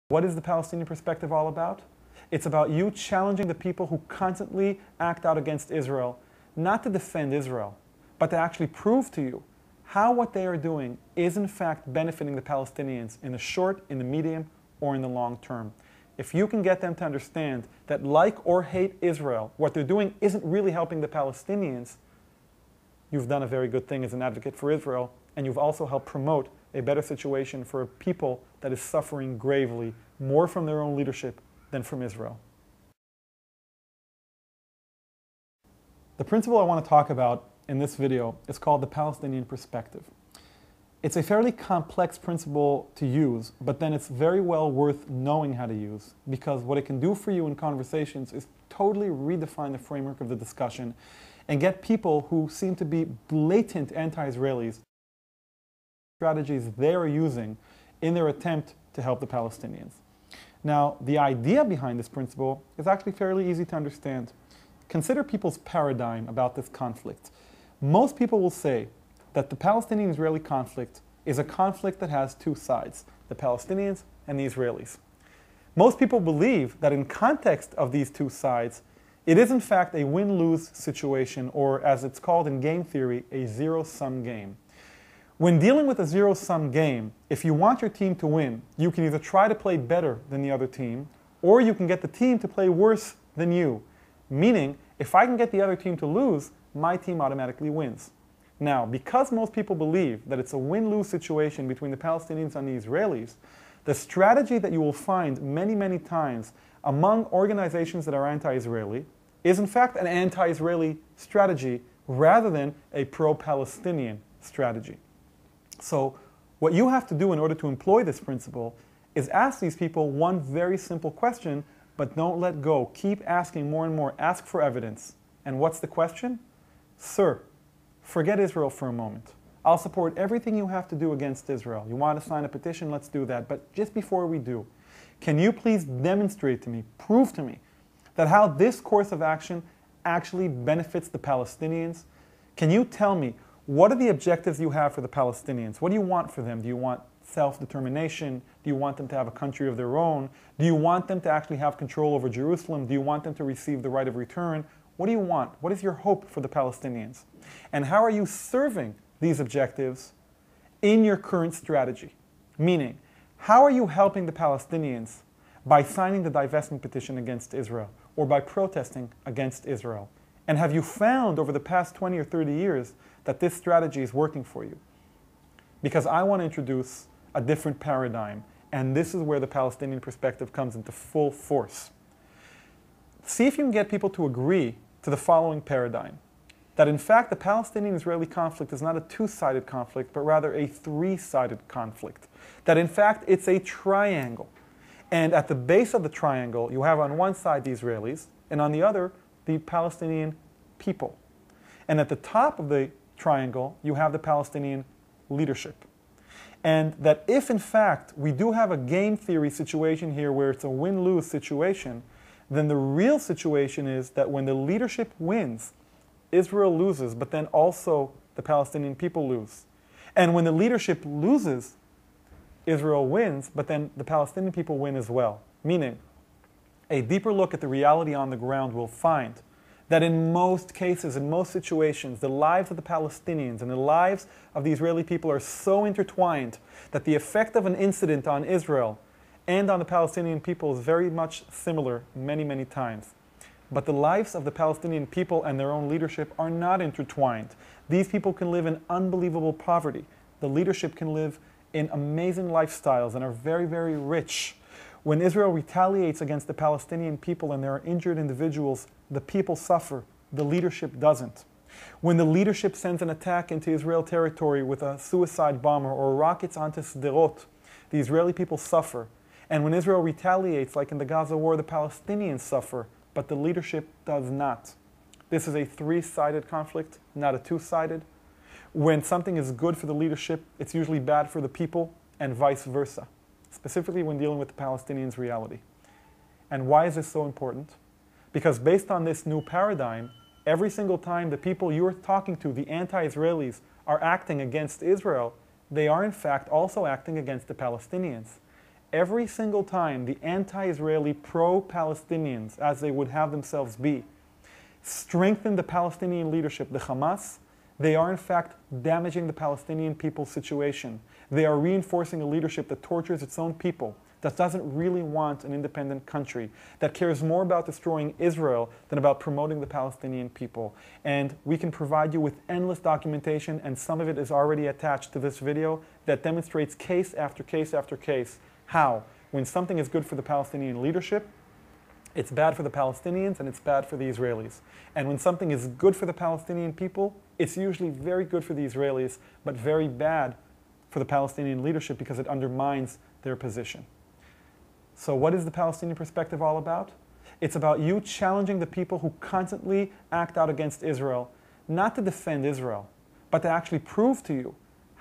What is the Palestinian perspective all about? It's about you challenging the people who constantly act out against Israel, not to defend Israel, but to actually prove to you how what they are doing is in fact benefiting the Palestinians in the short, in the medium, or in the long term. If you can get them to understand that like or hate Israel, what they're doing isn't really helping the Palestinians, you've done a very good thing as an advocate for Israel, and you've also helped promote a better situation for a people that is suffering gravely, more from their own leadership than from Israel. The principle I want to talk about in this video is called the Palestinian perspective. It's a fairly complex principle to use, but then it's very well worth knowing how to use, because what it can do for you in conversations is totally redefine the framework of the discussion and get people who seem to be blatant anti-Israelis strategies they're using in their attempt to help the Palestinians. Now, the idea behind this principle is actually fairly easy to understand. Consider people's paradigm about this conflict. Most people will say that the Palestinian-Israeli conflict is a conflict that has two sides, the Palestinians and the Israelis. Most people believe that in context of these two sides, it is in fact a win-lose situation, or as it's called in game theory, a zero-sum game. When dealing with a zero-sum game, if you want your team to win, you can either try to play better than the other team, or you can get the team to play worse than you. Meaning, if I can get the other team to lose, my team automatically wins. Now, because most people believe that it's a win-lose situation between the Palestinians and the Israelis, the strategy that you will find many, many times among organizations that are anti-Israeli is in fact an anti-Israeli strategy rather than a pro-Palestinian strategy. So what you have to do in order to employ this principle is ask these people one very simple question, but don't let go. Keep asking more and more. Ask for evidence. And what's the question? Sir, forget Israel for a moment. I'll support everything you have to do against Israel. You want to sign a petition? Let's do that. But just before we do, can you please demonstrate to me, prove to me, that how this course of action actually benefits the Palestinians? Can you tell me, what are the objectives you have for the Palestinians? What do you want for them? Do you want self-determination? Do you want them to have a country of their own? Do you want them to actually have control over Jerusalem? Do you want them to receive the right of return? What do you want? What is your hope for the Palestinians? And how are you serving these objectives in your current strategy? Meaning, how are you helping the Palestinians by signing the divestment petition against Israel or by protesting against Israel? And have you found over the past 20 or 30 years that this strategy is working for you? Because I want to introduce a different paradigm, and this is where the Palestinian perspective comes into full force. See if you can get people to agree to the following paradigm, that in fact the Palestinian-Israeli conflict is not a two-sided conflict, but rather a three-sided conflict. That in fact it's a triangle. And at the base of the triangle, you have on one side the Israelis, and on the other, the Palestinian people. And at the top of the triangle, you have the Palestinian leadership. And that if in fact we do have a game theory situation here where it's a win-lose situation, then the real situation is that when the leadership wins, Israel loses, but then also the Palestinian people lose. And when the leadership loses, Israel wins, but then the Palestinian people win as well. Meaning, a deeper look at the reality on the ground will find that in most cases, in most situations, the lives of the Palestinians and the lives of the Israeli people are so intertwined that the effect of an incident on Israel and on the Palestinian people is very much similar many, many times. But the lives of the Palestinian people and their own leadership are not intertwined. These people can live in unbelievable poverty. The leadership can live in amazing lifestyles and are very, very rich. When Israel retaliates against the Palestinian people and there are injured individuals, the people suffer, the leadership doesn't. When the leadership sends an attack into Israel territory with a suicide bomber or rockets onto Sderot, the Israeli people suffer. And when Israel retaliates, like in the Gaza war, the Palestinians suffer, but the leadership does not. This is a three-sided conflict, not a two-sided. When something is good for the leadership, it's usually bad for the people, and vice versa, specifically when dealing with the Palestinians' reality. And why is this so important? Because based on this new paradigm, every single time the people you're talking to, the anti-Israelis, are acting against Israel, they are in fact also acting against the Palestinians. every single time the anti-Israeli pro-Palestinians, as they would have themselves be, strengthen the Palestinian leadership, the Hamas, they are in fact damaging the Palestinian people's situation. They are reinforcing a leadership that tortures its own people, that doesn't really want an independent country, that cares more about destroying Israel than about promoting the Palestinian people. And we can provide you with endless documentation, and some of it is already attached to this video, that demonstrates case after case after case how, when something is good for the Palestinian leadership, it's bad for the Palestinians and it's bad for the Israelis. And when something is good for the Palestinian people, it's usually very good for the Israelis, but very bad for the Palestinian leadership because it undermines their position. So what is the Palestinian perspective all about? It's about you challenging the people who constantly act out against Israel, not to defend Israel, but to actually prove to you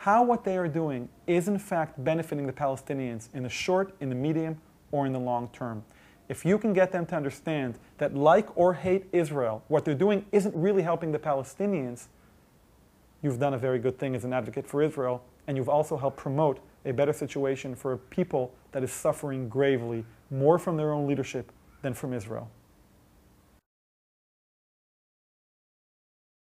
how what they are doing is in fact benefiting the Palestinians in the short, in the medium, or in the long term. If you can get them to understand that, like or hate Israel, what they're doing isn't really helping the Palestinians, you've done a very good thing as an advocate for Israel, and you've also helped promote a better situation for a people that is suffering gravely, more from their own leadership than from Israel.